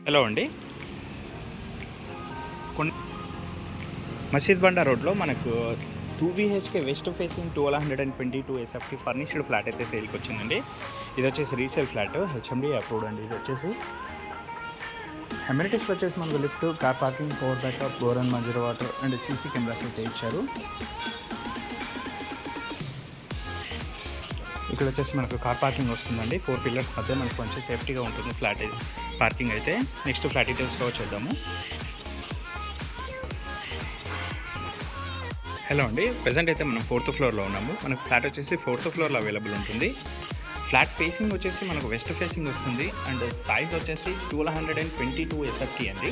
Hello అండి. మసీద్ బండా రోడ్లో మనకు 2 BHK west facing 1222 SFT furnished flat అయితే సేల్కి వచ్చిందండి. ఇది వచ్చేసి రీసేల్ ఫ్లాట్, హెచ్ఎండి అప్రూవ్డ్ అండి. ఇది వచ్చేసి అమ్యూనిటీస్ వచ్చేసి మనకు lift, car parking, power backup, bore and మంజూరు వాటర్ అండ్ సీసీ కెమెరాస్ అయితే ఇచ్చారు. ఇక్కడ వచ్చేసి మనకు కార్ పార్కింగ్ వస్తుందండి. 4 పిల్లర్స్ మధ్య మనకు కొంచెం సేఫ్టీగా ఉంటుంది ఫ్లాట్ పార్కింగ్ అయితే. నెక్స్ట్ ఫ్లాట్ డీటెయిల్స్ చూద్దాము. హలో అండి, ప్రజెంట్ అయితే మనం 4th ఫ్లోర్లో ఉన్నాము. మనకు ఫ్లాట్ వచ్చేసి 4th ఫ్లోర్లో అవైలబుల్ ఉంటుంది. ఫ్లాట్ ఫేసింగ్ వచ్చేసి మనకు వెస్ట్ ఫేసింగ్ వస్తుంది అండ్ సైజ్ వచ్చేసి 1222 SFT అండి.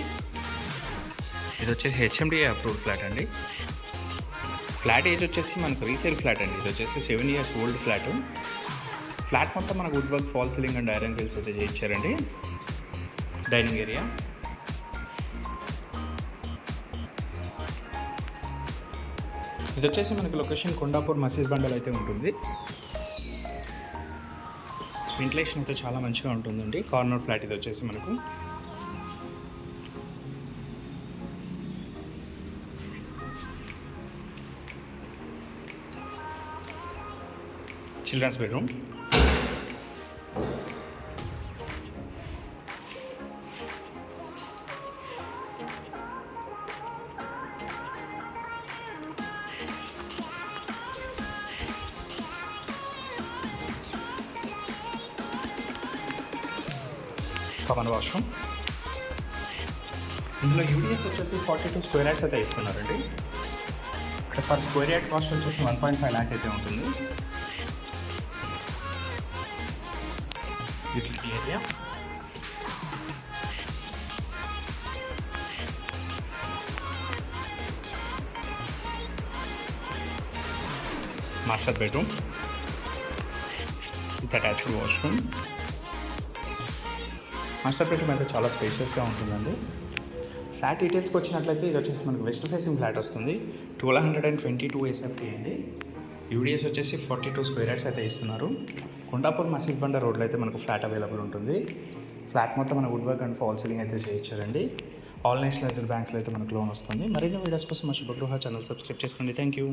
ఇది వచ్చేసి హెచ్ఎండి అప్రూవ్డ్ ఫ్లాట్ అండి. ఫ్లాట్ ఏజ్ వచ్చేసి మనకు రీసేల్ ఫ్లాట్ అండి. ఇది వచ్చేసి 7 years ఓల్డ్ ఫ్లాట్. ఫ్లాట్ మొత్తం మనకు wood work, false ceiling and iron grills అయితే చేయించారండి. డైనింగ్ ఏరియా, ఇది వచ్చేసి మనకు లొకేషన్ కొండాపూర్ మసీద్ బండల్ అయితే ఉంటుంది. వెంటిలేషన్ అయితే చాలా మంచిగా ఉంటుందండి. కార్నర్ ఫ్లాట్ ఇది వచ్చేసి మనకు. Children's bedroom, common washroom. ఇందులో యూడిఎస్ వచ్చేసి 42 స్క్వేర్ యార్డ్స్ అయితే ఇస్తున్నారండి. ఇక్కడ పర్ స్క్వేర్ యార్డ్ కాస్ట్ వచ్చేసి 1.5 lakh అయితే ఉంటుంది. Utility area, master bedroom with attached washroom. Master bedroom అయితే చాలా స్పేషియస్గా ఉంటుందండి. ఫ్లాట్ డీటెయిల్స్కి వచ్చినట్లయితే ఇది వచ్చేసి మనకు వెస్ట్ ఫేసింగ్ ఫ్లాట్ వస్తుంది. 1222 SFT అండి. యూడిఎస్ వచ్చేసి 42 స్క్వేర్ యార్డ్స్ అయితే ఇస్తున్నారు. కొండాపూర్ మసీద్ బండ రోడ్లో అయితే మనకు ఫ్లాట్ అవైలబుల్ ఉంటుంది. ఫ్లాట్ మొత్తం మన wood work and fall ceiling అయితే చేయించారండి. ఆల్ నేషనలైజ్డ్ బ్యాంక్స్లో అయితే మనకు లోన్ వస్తుంది. మరిన్ని వీడియోస్ కోసం మా శుభగృహ ఛానల్ సబ్స్క్రైబ్ చేసుకోండి. Thank you.